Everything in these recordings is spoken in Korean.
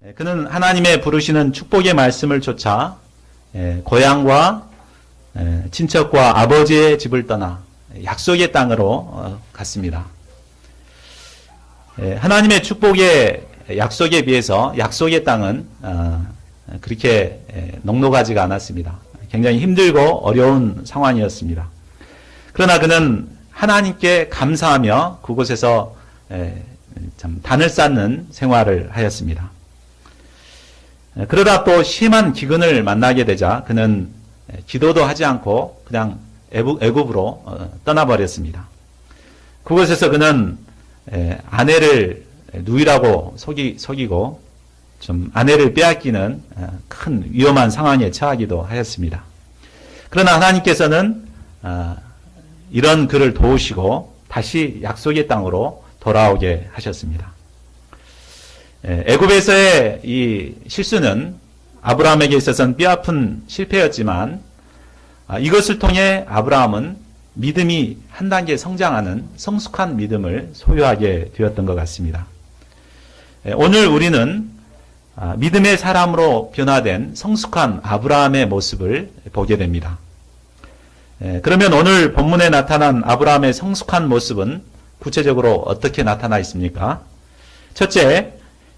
그는 하나님의 부르시는 축복의 말씀을 쫓아 고향과 친척과 아버지의 집을 떠나 약속의 땅으로 갔습니다. 하나님의 축복의 약속에 비해서 약속의 땅은 그렇게 넉넉하지가 않았습니다. 굉장히 힘들고 어려운 상황이었습니다. 그러나 그는 하나님께 감사하며 그곳에서 참 단을 쌓는 생활을 하였습니다. 그러다 또 심한 기근을 만나게 되자 그는 기도도 하지 않고 그냥 애굽으로 떠나버렸습니다. 그곳에서 그는 아내를 누이라고 속이고 좀 아내를 빼앗기는 큰 위험한 상황에 처하기도 하였습니다. 그러나 하나님께서는 이런 그를 도우시고 다시 약속의 땅으로 돌아오게 하셨습니다. 애굽에서의 이 실수는 아브라함에게 있어서는 뼈아픈 실패였지만 이것을 통해 아브라함은 믿음이 한 단계 성장하는 성숙한 믿음을 소유하게 되었던 것 같습니다. 오늘 우리는 믿음의 사람으로 변화된 성숙한 아브라함의 모습을 보게 됩니다. 그러면 오늘 본문에 나타난 아브라함의 성숙한 모습은 구체적으로 어떻게 나타나 있습니까? 첫째,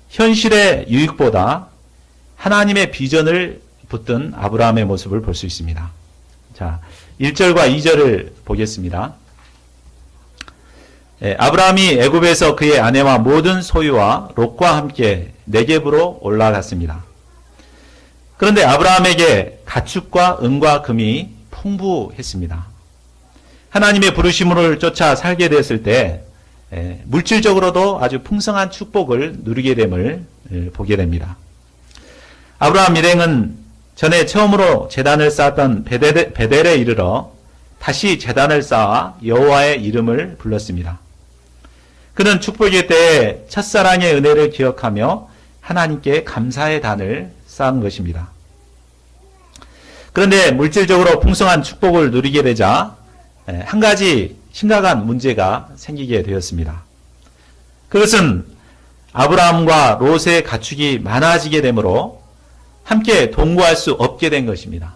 현실의 유익보다 하나님의 비전을 붙든 아브라함의 모습을 볼 수 있습니다. 자, 1절과 2절을 보겠습니다. 아브라함이 애굽에서 그의 아내와 모든 소유와 롯과 함께 네겝으로 올라갔습니다. 그런데 아브라함에게 가축과 은과 금이 풍부했습니다. 하나님의 부르심을 쫓아 살게 됐을 때 물질적으로도 아주 풍성한 축복을 누리게 됨을 보게 됩니다. 아브라함 일행은 전에 처음으로 제단을 쌓았던 베델에 이르러 다시 제단을 쌓아 여호와의 이름을 불렀습니다. 그는 축복의 때에 첫사랑의 은혜를 기억하며 하나님께 감사의 단을 쌓은 것입니다. 그런데 물질적으로 풍성한 축복을 누리게 되자 한 가지 심각한 문제가 생기게 되었습니다. 그것은 아브라함과 롯의 가축이 많아지게 되므로 함께 동거할 수 없게 된 것입니다.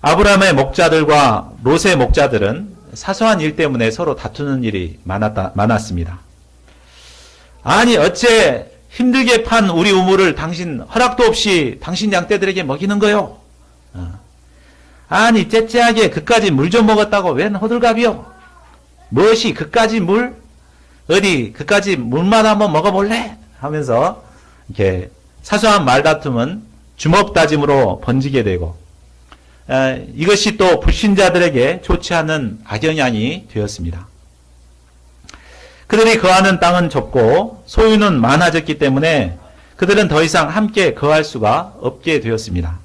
아브라함의 목자들과 롯의 목자들은 사소한 일 때문에 서로 다투는 일이 많았습니다. 아니 어째 힘들게 판 우리 우물을 당신 허락도 없이 당신 양떼들에게 먹이는 거요? 아니 째째하게 그까지 물 좀 먹었다고 웬 호들갑이요? 무엇이 그까지 물? 어디 그까지 물만 한번 먹어볼래? 하면서 이렇게 사소한 말다툼은 주먹다짐으로 번지게 되고 이것이 또 불신자들에게 좋지 않은 악영향이 되었습니다. 그들이 거하는 땅은 좁고 소유는 많아졌기 때문에 그들은 더 이상 함께 거할 수가 없게 되었습니다.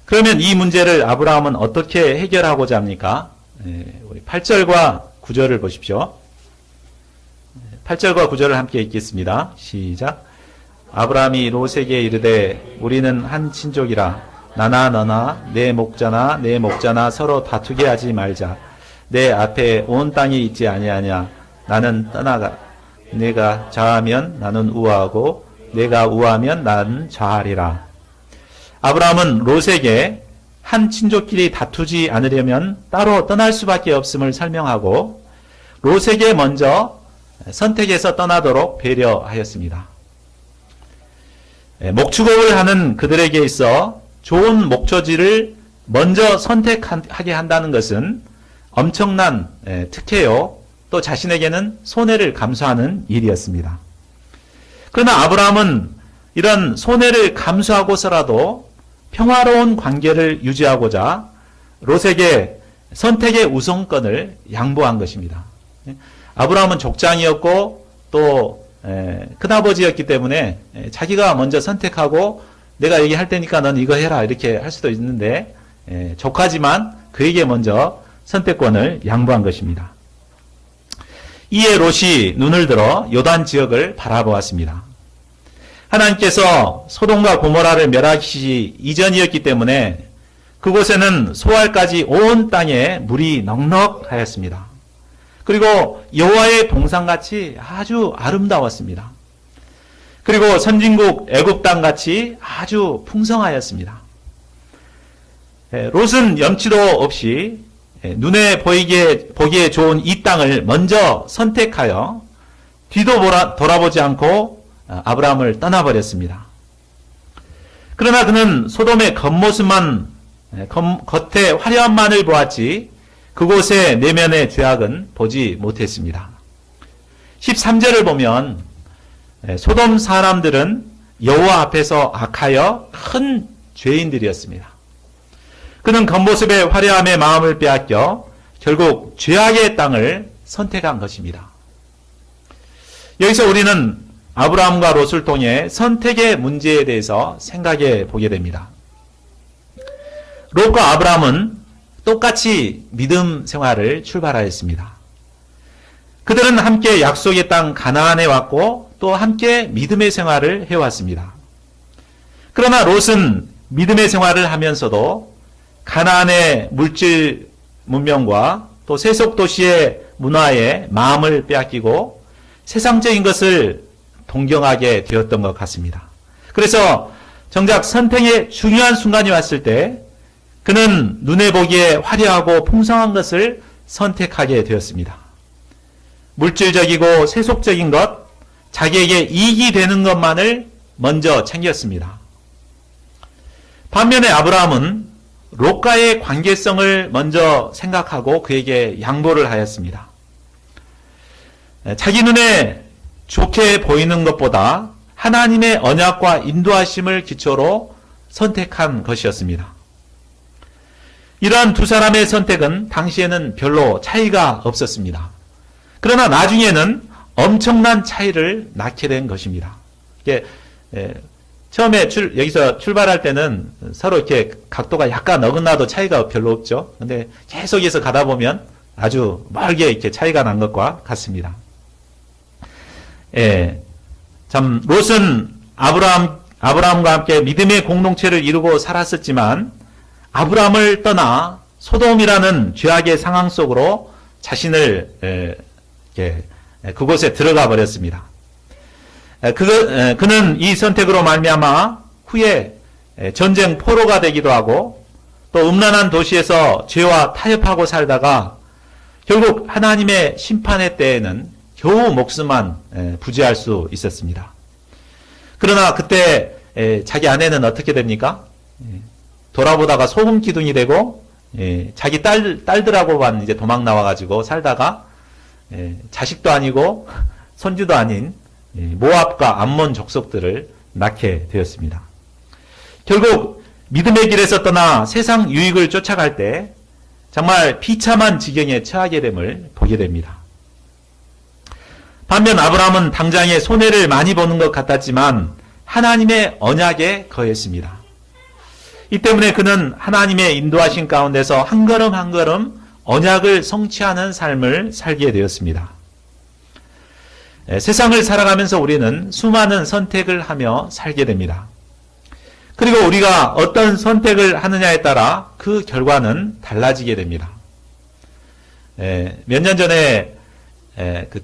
그러면 이 문제를 아브라함은 어떻게 해결하고자 합니까? 우리 8절과 9절을 보십시오. 8절과 9절을 함께 읽겠습니다. 시작. 아브라함이 롯에게 이르되 우리는 한 친족이라 나나 너나 내 목자나 서로 다투게 하지 말자. 내 앞에 온 땅이 있지 아니하냐. 나는 떠나가. 내가 좌하면 나는 우하고 내가 우하면 나는 좌하리라. 아브라함은 롯에게 한 친족끼리 다투지 않으려면 따로 떠날 수밖에 없음을 설명하고 롯에게 먼저 선택해서 떠나도록 배려하였습니다. 목축업을 하는 그들에게 있어 좋은 목초지를 먼저 선택하게 한다는 것은 엄청난 특혜요, 또 자신에게는 손해를 감수하는 일이었습니다. 그러나 아브라함은 이런 손해를 감수하고서라도 평화로운 관계를 유지하고자 롯에게 선택의 우선권을 양보한 것입니다. 아브라함은 족장이었고 또 큰아버지였기 때문에 자기가 먼저 선택하고 내가 얘기할 테니까 넌 이거 해라 이렇게 할 수도 있는데 조카지만 그에게 먼저 선택권을 양보한 것입니다. 이에 롯이 눈을 들어 요단 지역을 바라보았습니다. 하나님께서 소돔과 고모라를 멸하시기 이전이었기 때문에 그곳에는 소알까지 온 땅에 물이 넉넉하였습니다. 그리고 여호와의 동산같이 아주 아름다웠습니다. 그리고 선진국 애굽 땅 같이 아주 풍성하였습니다. 롯은 염치도 없이 눈에 보기에 좋은 이 땅을 먼저 선택하여 뒤도 돌아보지 않고 아브라함을 떠나버렸습니다. 그러나 그는 소돔의 겉모습만, 겉의 화려함만을 보았지 그곳의 내면의 죄악은 보지 못했습니다. 13절을 보면 소돔 사람들은 여호와 앞에서 악하여 큰 죄인들이었습니다. 그는 겉모습의 화려함에 마음을 빼앗겨 결국 죄악의 땅을 선택한 것입니다. 여기서 우리는 아브라함과 롯을 통해 선택의 문제에 대해서 생각해 보게 됩니다. 롯과 아브라함은 똑같이 믿음 생활을 출발하였습니다. 그들은 함께 약속의 땅 가나안에 왔고 또 함께 믿음의 생활을 해왔습니다. 그러나 롯은 믿음의 생활을 하면서도 가나안의 물질 문명과 또 세속 도시의 문화에 마음을 빼앗기고 세상적인 것을 동경하게 되었던 것 같습니다. 그래서 정작 선택의 중요한 순간이 왔을 때 그는 눈에 보기에 화려하고 풍성한 것을 선택하게 되었습니다. 물질적이고 세속적인 것, 자기에게 이익이 되는 것만을 먼저 챙겼습니다. 반면에 아브라함은 롯과의 관계성을 먼저 생각하고 그에게 양보를 하였습니다. 자기 눈에 좋게 보이는 것보다 하나님의 언약과 인도하심을 기초로 선택한 것이었습니다. 이러한 두 사람의 선택은 당시에는 별로 차이가 없었습니다. 그러나 나중에는 엄청난 차이를 낳게 된 것입니다. 이게 처음에 여기서 출발할 때는 서로 이렇게 각도가 약간 어긋나도 차이가 별로 없죠. 근데 계속해서 가다 보면 아주 멀게 이렇게 차이가 난 것과 같습니다. 참 롯은 아브라함과 함께 믿음의 공동체를 이루고 살았었지만 아브라함을 떠나 소돔이라는 죄악의 상황 속으로 자신을 그곳에 들어가 버렸습니다. 그는 이 선택으로 말미암아 후에 전쟁 포로가 되기도 하고 또 음란한 도시에서 죄와 타협하고 살다가 결국 하나님의 심판의 때에는 겨우 목숨만 부지할 수 있었습니다. 그러나 그때 자기 아내는 어떻게 됩니까? 돌아보다가 소금 기둥이 되고 자기 딸들하고만 이제 도망 나와가지고 살다가 자식도 아니고 손주도 아닌 모압과 암몬 족속들을 낳게 되었습니다. 결국 믿음의 길에서 떠나 세상 유익을 쫓아갈 때 정말 비참한 지경에 처하게 됨을 보게 됩니다. 반면 아브라함은 당장에 손해를 많이 보는 것 같았지만 하나님의 언약에 거했습니다. 이 때문에 그는 하나님의 인도하신 가운데서 한 걸음 한 걸음 언약을 성취하는 삶을 살게 되었습니다. 세상을 살아가면서 우리는 수많은 선택을 하며 살게 됩니다. 그리고 우리가 어떤 선택을 하느냐에 따라 그 결과는 달라지게 됩니다. 몇 년 전에 그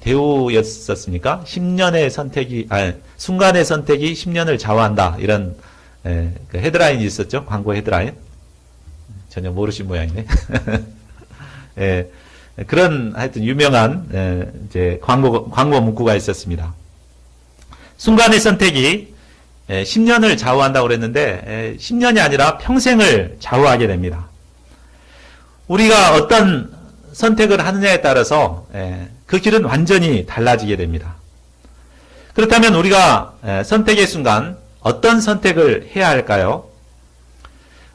대우였었습니까? 10년의 선택이, 순간의 선택이 10년을 좌우한다. 이런 그 헤드라인이 있었죠. 광고 헤드라인. 전혀 모르신 모양이네. 그런 하여튼 유명한 이제 광고 문구가 있었습니다. 순간의 선택이 10년을 좌우한다고 그랬는데 10년이 아니라 평생을 좌우하게 됩니다. 우리가 어떤 선택을 하느냐에 따라서 그 길은 완전히 달라지게 됩니다. 그렇다면 우리가 선택의 순간 어떤 선택을 해야 할까요?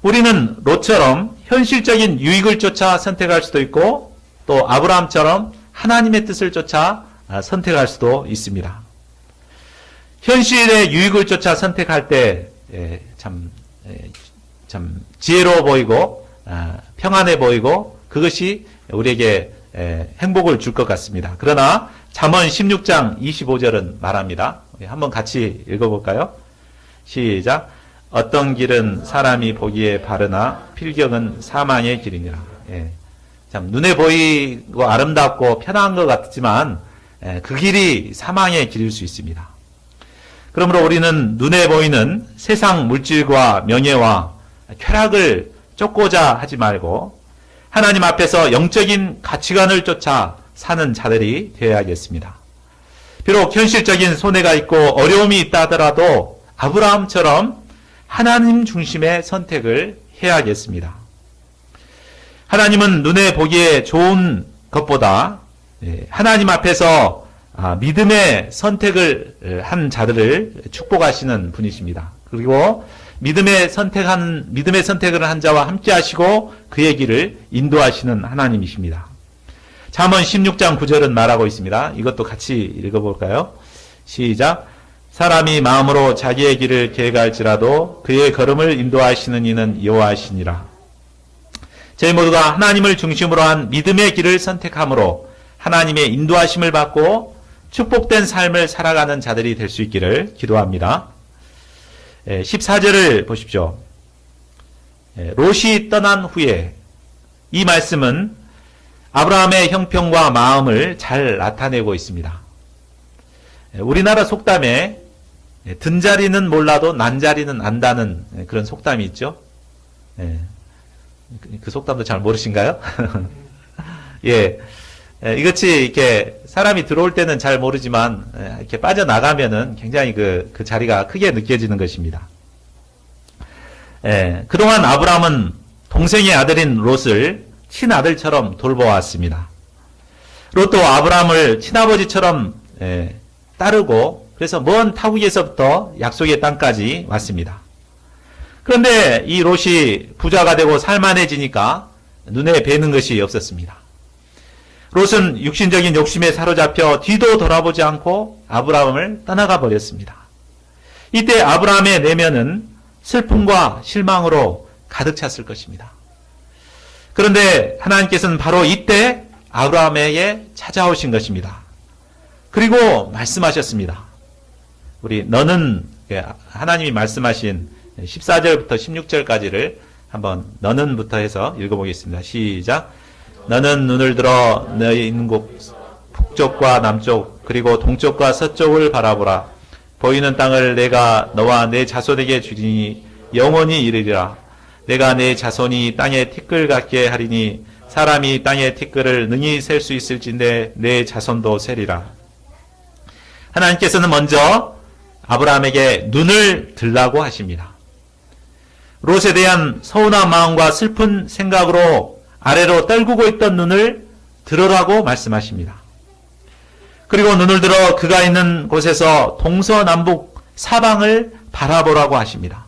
우리는 롯처럼 현실적인 유익을 쫓아 선택할 수도 있고 또 아브라함처럼 하나님의 뜻을 쫓아 선택할 수도 있습니다. 현실의 유익을 쫓아 선택할 때 참 지혜로워 보이고 평안해 보이고 그것이 우리에게 행복을 줄 것 같습니다. 그러나 잠언 16장 25절은 말합니다. 한번 같이 읽어볼까요? 시작. 어떤 길은 사람이 보기에 바르나 필경은 사망의 길이니라. 참 눈에 보이고 아름답고 편한 것 같지만 그 길이 사망의 길일 수 있습니다. 그러므로 우리는 눈에 보이는 세상 물질과 명예와 쾌락을 쫓고자 하지 말고 하나님 앞에서 영적인 가치관을 쫓아 사는 자들이 되어야겠습니다. 비록 현실적인 손해가 있고 어려움이 있다 하더라도 아브라함처럼 하나님 중심의 선택을 해야겠습니다. 하나님은 눈에 보기에 좋은 것보다 하나님 앞에서 믿음의 선택을 한 자들을 축복하시는 분이십니다. 그리고 믿음의 선택을 한 자와 함께 하시고 그의 길을 인도하시는 하나님이십니다. 잠언 16장 9절은 말하고 있습니다. 이것도 같이 읽어볼까요? 시작. 사람이 마음으로 자기의 길을 계획할지라도 그의 걸음을 인도하시는 이는 여호와시니라. 저희 모두가 하나님을 중심으로 한 믿음의 길을 선택함으로 하나님의 인도하심을 받고 축복된 삶을 살아가는 자들이 될 수 있기를 기도합니다. 14절을 보십시오. 롯이 떠난 후에, 이 말씀은 아브라함의 형편과 마음을 잘 나타내고 있습니다. 우리나라 속담에 든 자리는 몰라도 난 자리는 안다는 그런 속담이 있죠. 그 속담도 잘 모르신가요? 예. 이것이 이렇게 사람이 들어올 때는 잘 모르지만 이렇게 빠져나가면은 굉장히 그 자리가 크게 느껴지는 것입니다. 그동안 아브라함은 동생의 아들인 롯을 친아들처럼 돌보았습니다. 롯도 아브라함을 친아버지처럼 따르고 그래서 먼 타국에서부터 약속의 땅까지 왔습니다. 그런데 이 롯이 부자가 되고 살만해지니까 눈에 뵈는 것이 없었습니다. 롯은 육신적인 욕심에 사로잡혀 뒤도 돌아보지 않고 아브라함을 떠나가 버렸습니다. 이때 아브라함의 내면은 슬픔과 실망으로 가득 찼을 것입니다. 그런데 하나님께서는 바로 이때 아브라함에게 찾아오신 것입니다. 그리고 말씀하셨습니다. 너는 하나님이 말씀하신 14절부터 16절까지를 한번 너는부터 해서 읽어보겠습니다. 시작. 너는 눈을 들어 너희 있는 곳 북쪽과 남쪽 그리고 동쪽과 서쪽을 바라보라. 보이는 땅을 내가 너와 내 자손에게 주리니 영원히 이르리라. 내가 내 자손이 땅에 티끌 같게 하리니 사람이 땅의 티끌을 능히 셀 수 있을진데 내 자손도 세리라. 하나님께서는 먼저 아브라함에게 눈을 들라고 하십니다. 롯에 대한 서운한 마음과 슬픈 생각으로 아래로 떨구고 있던 눈을 들으라고 말씀하십니다. 그리고 눈을 들어 그가 있는 곳에서 동서남북 사방을 바라보라고 하십니다.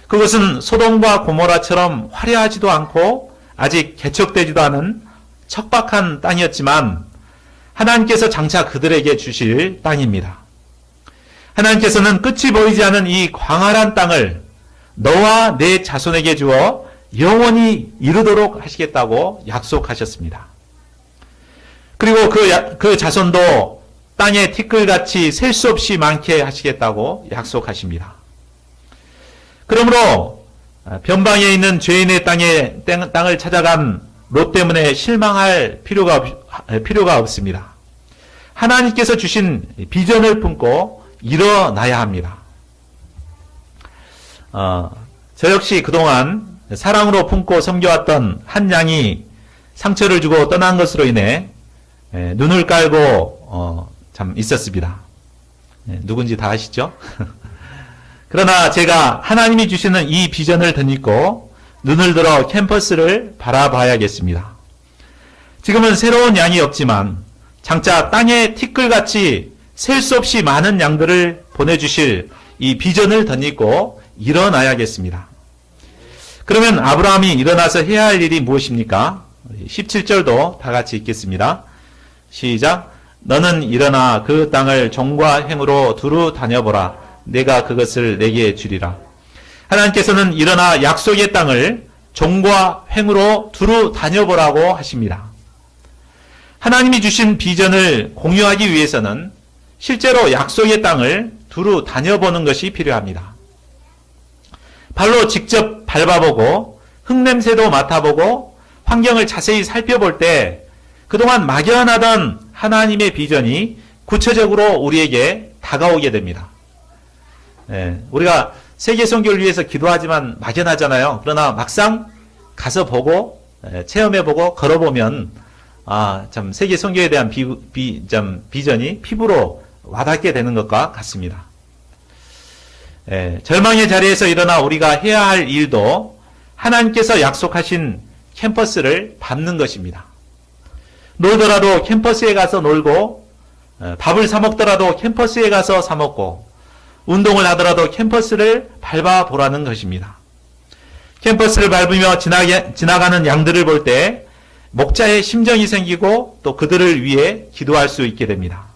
그것은 소돔과 고모라처럼 화려하지도 않고 아직 개척되지도 않은 척박한 땅이었지만 하나님께서 장차 그들에게 주실 땅입니다. 하나님께서는 끝이 보이지 않은 이 광활한 땅을 너와 내 자손에게 주어 영원히 이루도록 하시겠다고 약속하셨습니다. 그리고 그 자손도 땅에 티끌같이 셀 수 없이 많게 하시겠다고 약속하십니다. 그러므로 변방에 있는 죄인의 땅을 찾아간 롯 때문에 실망할 필요가 없습니다. 하나님께서 주신 비전을 품고 일어나야 합니다. 저 역시 그동안 사랑으로 품고 섬겨왔던 한 양이 상처를 주고 떠난 것으로 인해 눈을 깔고 참 있었습니다. 누군지 다 아시죠? 그러나 제가 하나님이 주시는 이 비전을 덧입고 눈을 들어 캠퍼스를 바라봐야겠습니다. 지금은 새로운 양이 없지만 장차 땅에 티끌같이 셀 수 없이 많은 양들을 보내주실 이 비전을 덧입고 일어나야겠습니다. 그러면 아브라함이 일어나서 해야 할 일이 무엇입니까? 17절도 다 같이 읽겠습니다. 시작. 너는 일어나 그 땅을 종과 행으로 두루 다녀보라. 내가 그것을 내게 주리라. 하나님께서는 일어나 약속의 땅을 종과 행으로 두루 다녀보라고 하십니다. 하나님이 주신 비전을 공유하기 위해서는 실제로 약속의 땅을 두루 다녀보는 것이 필요합니다. 발로 직접 밟아보고 흙냄새도 맡아보고 환경을 자세히 살펴볼 때 그동안 막연하던 하나님의 비전이 구체적으로 우리에게 다가오게 됩니다. 우리가 세계 선교를 위해서 기도하지만 막연하잖아요. 그러나 막상 가서 보고 체험해보고 걸어보면 참 세계 선교에 대한 비전이 피부로 와닿게 되는 것과 같습니다. 절망의 자리에서 일어나 우리가 해야 할 일도 하나님께서 약속하신 캠퍼스를 밟는 것입니다. 놀더라도 캠퍼스에 가서 놀고, 밥을 사 먹더라도 캠퍼스에 가서 사 먹고, 운동을 하더라도 캠퍼스를 밟아보라는 것입니다. 캠퍼스를 밟으며 지나가는 양들을 볼 때 목자의 심정이 생기고 또 그들을 위해 기도할 수 있게 됩니다.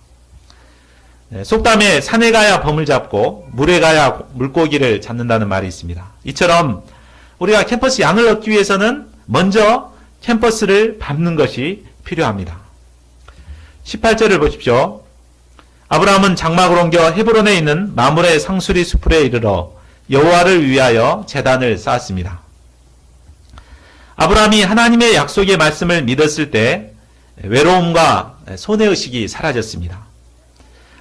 속담에 산에 가야 범을 잡고 물에 가야 물고기를 잡는다는 말이 있습니다. 이처럼 우리가 캠퍼스 양을 얻기 위해서는 먼저 캠퍼스를 밟는 것이 필요합니다. 18절을 보십시오. 아브라함은 장막을 옮겨 헤브론에 있는 마므레 상수리 수풀에 이르러 여호와를 위하여 제단을 쌓았습니다. 아브라함이 하나님의 약속의 말씀을 믿었을 때 외로움과 손해의식이 사라졌습니다.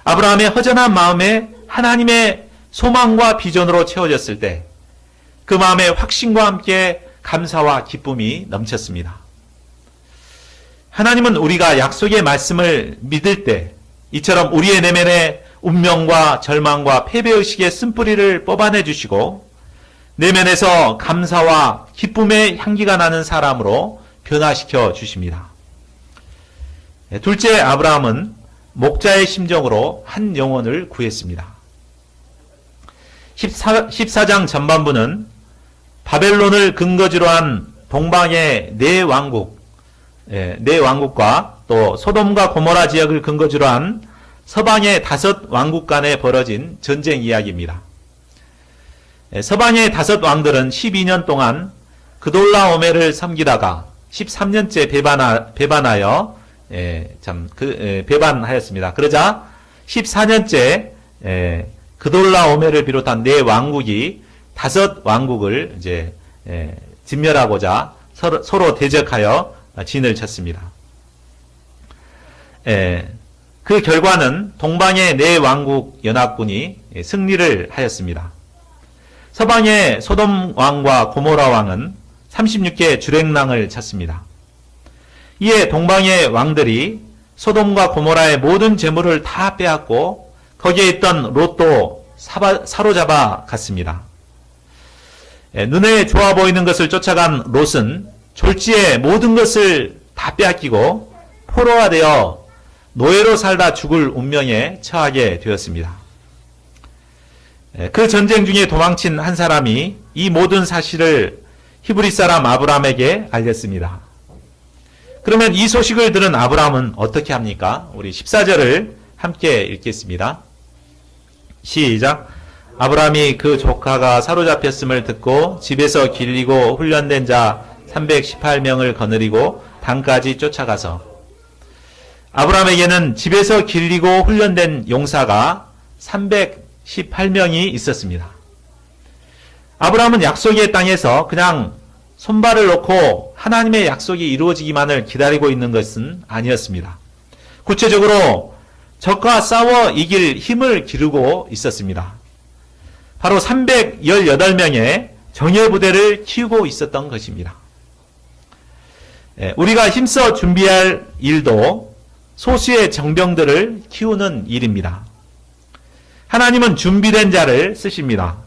아브라함의 허전한 마음에 하나님의 소망과 비전으로 채워졌을 때 그 마음에 확신과 함께 감사와 기쁨이 넘쳤습니다. 하나님은 우리가 약속의 말씀을 믿을 때 이처럼 우리의 내면에 운명과 절망과 패배의식의 쓴뿌리를 뽑아내 주시고 내면에서 감사와 기쁨의 향기가 나는 사람으로 변화시켜 주십니다. 둘째, 아브라함은 목자의 심정으로 한 영혼을 구했습니다. 14장 전반부는 바벨론을 근거지로 한 동방의 네 왕국과 또 소돔과 고모라 지역을 근거지로 한 서방의 5 왕국 간에 벌어진 전쟁 이야기입니다. 서방의 5 왕들은 12년 동안 그돌라오메를 섬기다가 13년째 배반하여 배반하였습니다. 그러자 14년째 그돌라오메를 비롯한 4 왕국이 5 왕국을 이제 진멸하고자 서로 대적하여 진을 쳤습니다. 그 결과는 동방의 4 왕국 연합군이 승리를 하였습니다. 서방의 소돔 왕과 고모라 왕은 36개 주랭랑을 쳤습니다. 이에 동방의 왕들이 소돔과 고모라의 모든 재물을 다 빼앗고 거기에 있던 롯도 사로잡아 갔습니다. 눈에 좋아 보이는 것을 쫓아간 롯은 졸지에 모든 것을 다 빼앗기고 포로화되어 노예로 살다 죽을 운명에 처하게 되었습니다. 그 전쟁 중에 도망친 한 사람이 이 모든 사실을 히브리 사람 아브라함에게 알렸습니다. 그러면 이 소식을 들은 아브라함은 어떻게 합니까? 우리 14절을 함께 읽겠습니다. 시작. 아브라함이 그 조카가 사로잡혔음을 듣고 집에서 길리고 훈련된 자 318명을 거느리고 단까지 쫓아가서 아브라함에게는 집에서 길리고 훈련된 용사가 318명이 있었습니다. 아브라함은 약속의 땅에서 그냥 손발을 놓고 하나님의 약속이 이루어지기만을 기다리고 있는 것은 아니었습니다. 구체적으로 적과 싸워 이길 힘을 기르고 있었습니다. 바로 318명의 정예부대를 키우고 있었던 것입니다. 우리가 힘써 준비할 일도 소수의 정병들을 키우는 일입니다. 하나님은 준비된 자를 쓰십니다.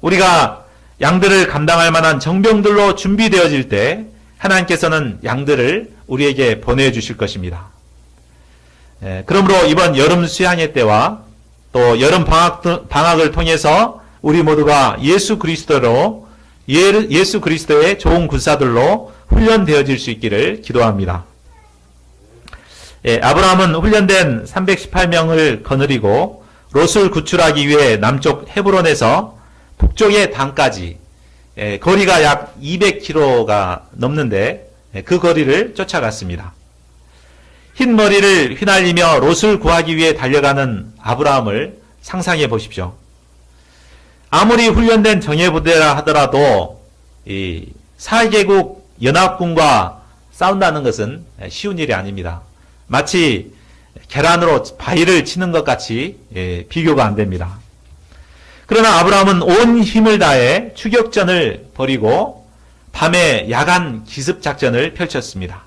우리가 양들을 감당할 만한 정병들로 준비되어질 때 하나님께서는 양들을 우리에게 보내주실 것입니다. 그러므로 이번 여름 수양회 때와 또 여름 방학을 통해서 우리 모두가 예수 그리스도의 좋은 군사들로 훈련되어질 수 있기를 기도합니다. 아브라함은 훈련된 318명을 거느리고 롯을 구출하기 위해 남쪽 헤브론에서 북쪽의 단까지 거리가 약 200km가 넘는데 그 거리를 쫓아갔습니다. 흰 머리를 휘날리며 롯을 구하기 위해 달려가는 아브라함을 상상해 보십시오. 아무리 훈련된 정예부대라 하더라도 이 4개국 연합군과 싸운다는 것은 쉬운 일이 아닙니다. 마치 계란으로 바위를 치는 것 같이 비교가 안 됩니다. 그러나 아브라함은 온 힘을 다해 추격전을 벌이고 밤에 야간 기습 작전을 펼쳤습니다.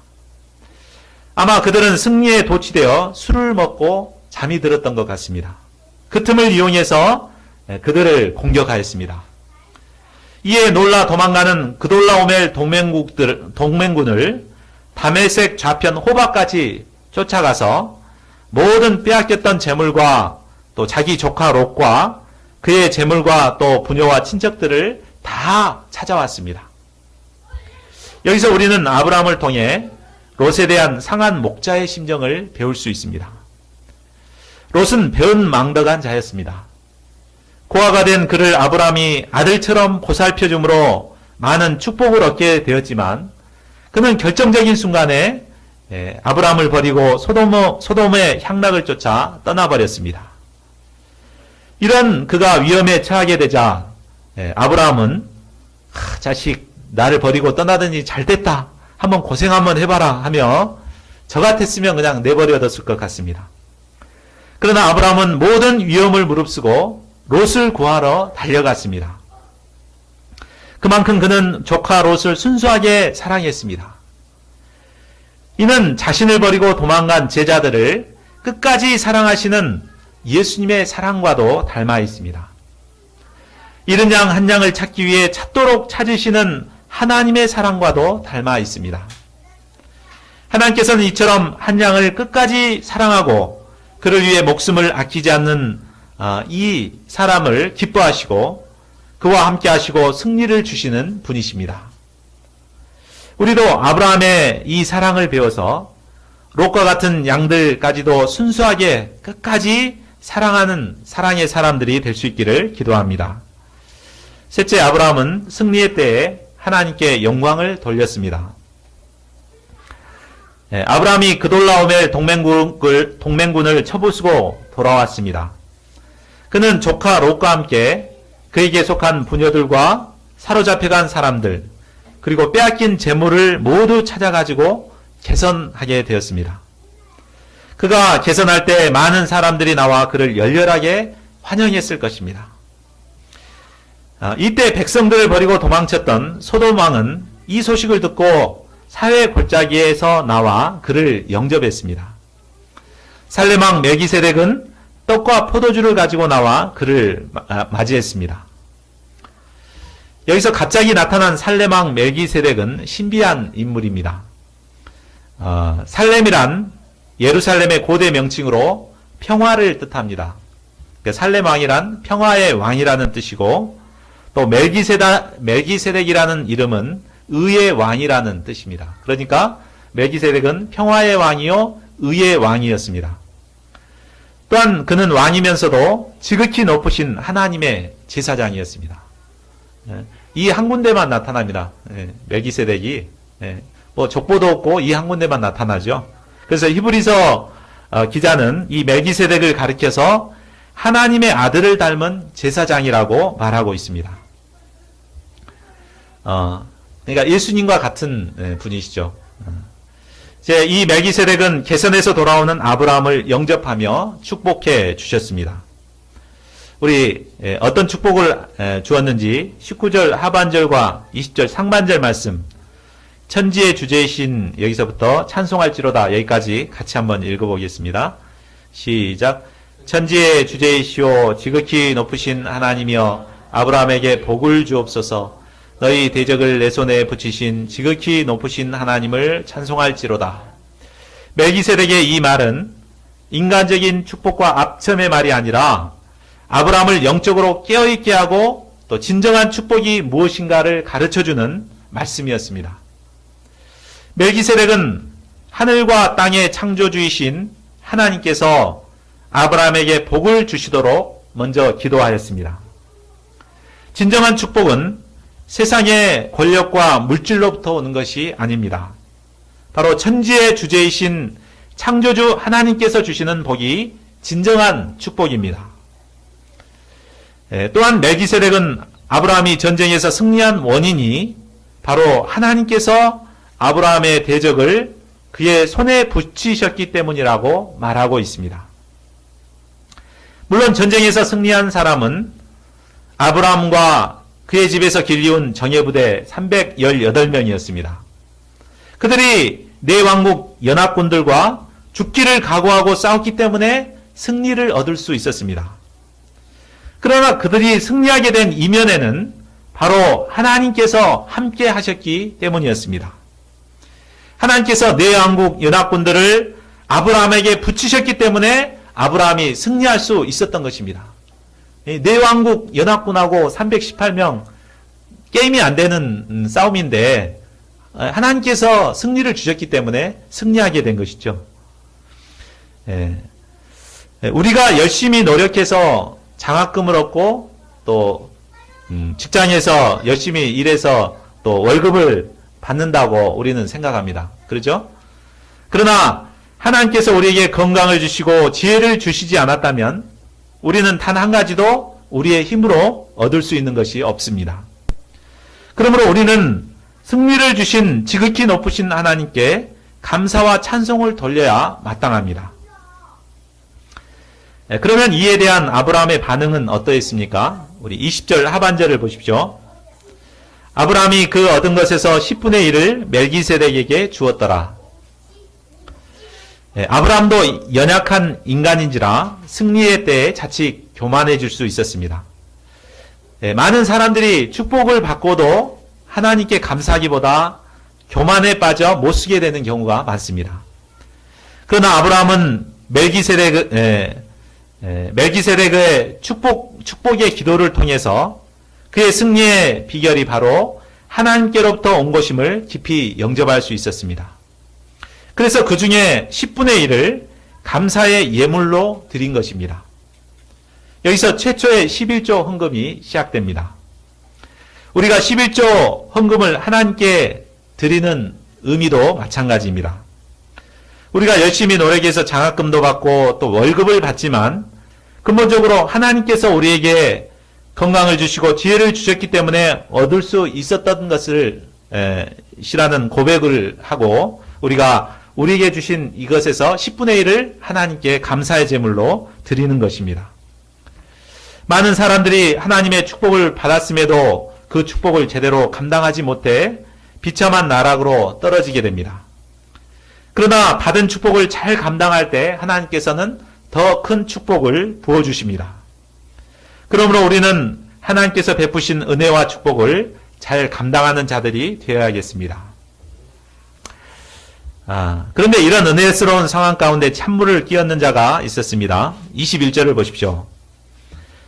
아마 그들은 승리에 도취되어 술을 먹고 잠이 들었던 것 같습니다. 그 틈을 이용해서 그들을 공격하였습니다. 이에 놀라 도망가는 그돌라오멜 동맹군을 다메섹 좌편 호박까지 쫓아가서 모든 빼앗겼던 재물과 또 자기 조카 롯과 그의 재물과 또 부녀와 친척들을 다 찾아왔습니다. 여기서 우리는 아브라함을 통해 롯에 대한 상한 목자의 심정을 배울 수 있습니다. 롯은 배은망덕한 자였습니다. 고아가 된 그를 아브라함이 아들처럼 보살펴줌으로 많은 축복을 얻게 되었지만 그는 결정적인 순간에 아브라함을 버리고 소돔의 향락을 쫓아 떠나버렸습니다. 이런 그가 위험에 처하게 되자 아브라함은 자식 나를 버리고 떠나더니 잘됐다. 한번 고생 한번 해봐라 하며 저 같았으면 그냥 내버려뒀을 것 같습니다. 그러나 아브라함은 모든 위험을 무릅쓰고 롯을 구하러 달려갔습니다. 그만큼 그는 조카 롯을 순수하게 사랑했습니다. 이는 자신을 버리고 도망간 제자들을 끝까지 사랑하시는 예수님의 사랑과도 닮아 있습니다. 잃은 양 한 양을 찾기 위해 찾도록 찾으시는 하나님의 사랑과도 닮아 있습니다. 하나님께서는 이처럼 한 양을 끝까지 사랑하고 그를 위해 목숨을 아끼지 않는 이 사람을 기뻐하시고 그와 함께 하시고 승리를 주시는 분이십니다. 우리도 아브라함의 이 사랑을 배워서 롯과 같은 양들까지도 순수하게 끝까지 사랑하는 사랑의 사람들이 될 수 있기를 기도합니다. 셋째, 아브라함은 승리의 때에 하나님께 영광을 돌렸습니다. 아브라함이 그돌라오멜 동맹군을 쳐부수고 돌아왔습니다. 그는 조카 롯과 함께 그에게 속한 부녀들과 사로잡혀간 사람들 그리고 빼앗긴 재물을 모두 찾아가지고 개선하게 되었습니다. 그가 개선할 때 많은 사람들이 나와 그를 열렬하게 환영했을 것입니다. 이때 백성들을 버리고 도망쳤던 소돔 왕은 이 소식을 듣고 사회 골짜기에서 나와 그를 영접했습니다. 살렘 왕 멜기세덱은 떡과 포도주를 가지고 나와 그를 맞이했습니다. 여기서 갑자기 나타난 살렘 왕 멜기세덱은 신비한 인물입니다. 살렘이란 예루살렘의 고대 명칭으로 평화를 뜻합니다. 살렘 왕이란 평화의 왕이라는 뜻이고 또 멜기세덱이라는 이름은 의의 왕이라는 뜻입니다. 그러니까 멜기세덱은 평화의 왕이요 의의 왕이었습니다. 또한 그는 왕이면서도 지극히 높으신 하나님의 제사장이었습니다. 이 한 군데만 나타납니다. 멜기세덱이 뭐 족보도 없고 이 한 군데만 나타나죠. 그래서 히브리서 기자는 이 멜기세덱을 가리켜서 하나님의 아들을 닮은 제사장이라고 말하고 있습니다. 그러니까 예수님과 같은 분이시죠. 이제 이 멜기세덱은 개선에서 돌아오는 아브라함을 영접하며 축복해 주셨습니다. 우리 어떤 축복을 주었는지 19절 하반절과 20절 상반절 말씀 천지의 주제이신 여기서부터 찬송할지로다 여기까지 같이 한번 읽어보겠습니다. 시작. 천지의 주제이시오 지극히 높으신 하나님이여 아브라함에게 복을 주옵소서. 너희 대적을 내 손에 붙이신 지극히 높으신 하나님을 찬송할지로다. 멜기세덱의 이 말은 인간적인 축복과 압첨의 말이 아니라 아브라함을 영적으로 깨어있게 하고 또 진정한 축복이 무엇인가를 가르쳐주는 말씀이었습니다. 멜기세덱은 하늘과 땅의 창조주이신 하나님께서 아브라함에게 복을 주시도록 먼저 기도하였습니다. 진정한 축복은 세상의 권력과 물질로부터 오는 것이 아닙니다. 바로 천지의 주제이신 창조주 하나님께서 주시는 복이 진정한 축복입니다. 또한 멜기세덱은 아브라함이 전쟁에서 승리한 원인이 바로 하나님께서 아브라함의 대적을 그의 손에 붙이셨기 때문이라고 말하고 있습니다. 물론 전쟁에서 승리한 사람은 아브라함과 그의 집에서 길리운 정예부대 318명이었습니다. 그들이 네 왕국 연합군들과 죽기를 각오하고 싸웠기 때문에 승리를 얻을 수 있었습니다. 그러나 그들이 승리하게 된 이면에는 바로 하나님께서 함께 하셨기 때문이었습니다. 하나님께서 네 왕국 연합군들을 아브라함에게 붙이셨기 때문에 아브라함이 승리할 수 있었던 것입니다. 네 왕국 연합군하고 318명 게임이 안 되는 싸움인데 하나님께서 승리를 주셨기 때문에 승리하게 된 것이죠. 우리가 열심히 노력해서 장학금을 얻고 또 직장에서 열심히 일해서 또 월급을 받는다고 우리는 생각합니다. 그렇죠? 그러나 하나님께서 우리에게 건강을 주시고 지혜를 주시지 않았다면 우리는 단 한 가지도 우리의 힘으로 얻을 수 있는 것이 없습니다. 그러므로 우리는 승리를 주신 지극히 높으신 하나님께 감사와 찬송을 돌려야 마땅합니다. 그러면 이에 대한 아브라함의 반응은 어떠했습니까? 우리 20절 하반절을 보십시오. 아브라함이 그 얻은 것에서 10분의 1을 멜기세덱에게 주었더라. 아브라함도 연약한 인간인지라 승리의 때에 자칫 교만해질 수 있었습니다. 많은 사람들이 축복을 받고도 하나님께 감사하기보다 교만에 빠져 못 쓰게 되는 경우가 많습니다. 그러나 아브라함은 멜기세덱의 축복의 기도를 통해서 그의 승리의 비결이 바로 하나님께로부터 온 것임을 깊이 영접할 수 있었습니다. 그래서 그 중에 10분의 1을 감사의 예물로 드린 것입니다. 여기서 최초의 11조 헌금이 시작됩니다. 우리가 11조 헌금을 하나님께 드리는 의미도 마찬가지입니다. 우리가 열심히 노력해서 장학금도 받고 또 월급을 받지만 근본적으로 하나님께서 우리에게 건강을 주시고 지혜를 주셨기 때문에 얻을 수 있었던 것을 시라는 고백을 하고 우리가 우리에게 주신 이것에서 10분의 1을 하나님께 감사의 제물로 드리는 것입니다. 많은 사람들이 하나님의 축복을 받았음에도 그 축복을 제대로 감당하지 못해 비참한 나락으로 떨어지게 됩니다. 그러나 받은 축복을 잘 감당할 때 하나님께서는 더 큰 축복을 부어주십니다. 그러므로 우리는 하나님께서 베푸신 은혜와 축복을 잘 감당하는 자들이 되어야겠습니다. 그런데 이런 은혜스러운 상황 가운데 찬물을 끼얹는 자가 있었습니다. 21절을 보십시오.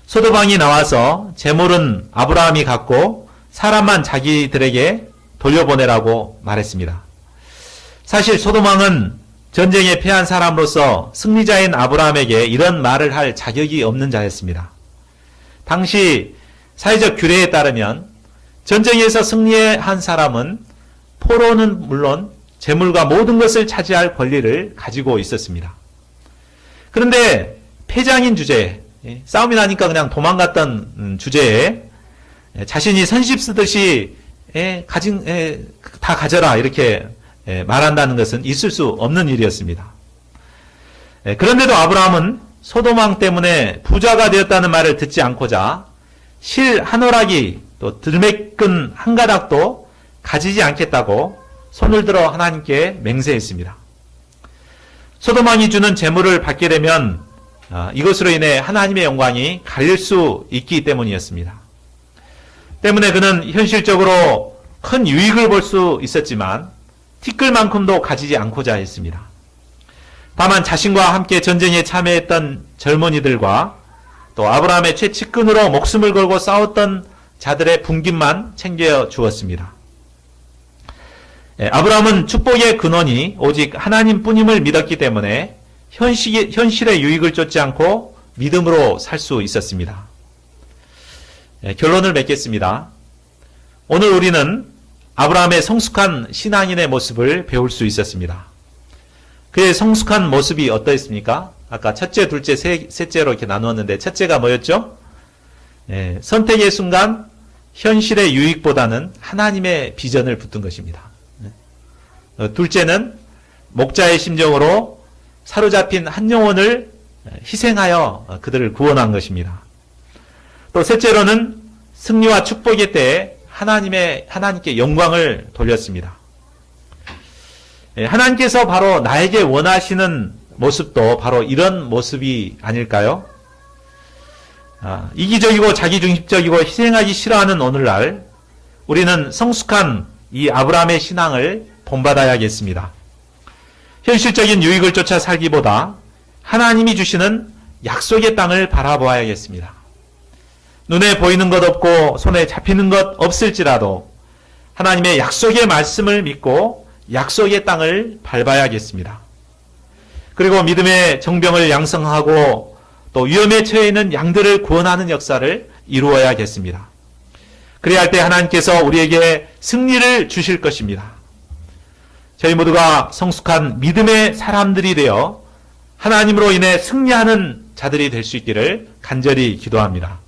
소도방이 나와서 제물은 아브라함이 갖고 사람만 자기들에게 돌려보내라고 말했습니다. 사실 소도방은 전쟁에 패한 사람으로서 승리자인 아브라함에게 이런 말을 할 자격이 없는 자였습니다. 당시 사회적 규례에 따르면 전쟁에서 승리한 사람은 포로는 물론 재물과 모든 것을 차지할 권리를 가지고 있었습니다. 그런데 패장인 주제에 싸움이 나니까 그냥 도망갔던 주제에 자신이 선십 쓰듯이 다 가져라 이렇게 말한다는 것은 있을 수 없는 일이었습니다. 그런데도 아브라함은 소돔왕 때문에 부자가 되었다는 말을 듣지 않고자 실 한 오락이 또 들매끈 한 가닥도 가지지 않겠다고 손을 들어 하나님께 맹세했습니다. 소돔왕이 주는 재물을 받게 되면 이것으로 인해 하나님의 영광이 가릴 수 있기 때문이었습니다. 때문에 그는 현실적으로 큰 유익을 볼 수 있었지만 티끌만큼도 가지지 않고자 했습니다. 다만 자신과 함께 전쟁에 참여했던 젊은이들과 또 아브라함의 최측근으로 목숨을 걸고 싸웠던 자들의 분깃만 챙겨 주었습니다. 아브라함은 축복의 근원이 오직 하나님뿐임을 믿었기 때문에 현실의 유익을 쫓지 않고 믿음으로 살 수 있었습니다. 결론을 맺겠습니다. 오늘 우리는 아브라함의 성숙한 신앙인의 모습을 배울 수 있었습니다. 그의 성숙한 모습이 어떠했습니까? 아까 첫째, 둘째, 셋째로 이렇게 나누었는데 첫째가 뭐였죠? 선택의 순간 현실의 유익보다는 하나님의 비전을 붙든 것입니다. 둘째는 목자의 심정으로 사로잡힌 한 영혼을 희생하여 그들을 구원한 것입니다. 또 셋째로는 승리와 축복의 때에 하나님께 영광을 돌렸습니다. 하나님께서 바로 나에게 원하시는 모습도 바로 이런 모습이 아닐까요? 이기적이고 자기중심적이고 희생하기 싫어하는 오늘날 우리는 성숙한 이 아브라함의 신앙을 본받아야겠습니다. 현실적인 유익을 쫓아 살기보다 하나님이 주시는 약속의 땅을 바라보아야겠습니다. 눈에 보이는 것 없고 손에 잡히는 것 없을지라도 하나님의 약속의 말씀을 믿고 약속의 땅을 밟아야겠습니다. 그리고 믿음의 정병을 양성하고 또 위험에 처해 있는 양들을 구원하는 역사를 이루어야겠습니다. 그래야 할 때 하나님께서 우리에게 승리를 주실 것입니다. 저희 모두가 성숙한 믿음의 사람들이 되어 하나님으로 인해 승리하는 자들이 될 수 있기를 간절히 기도합니다.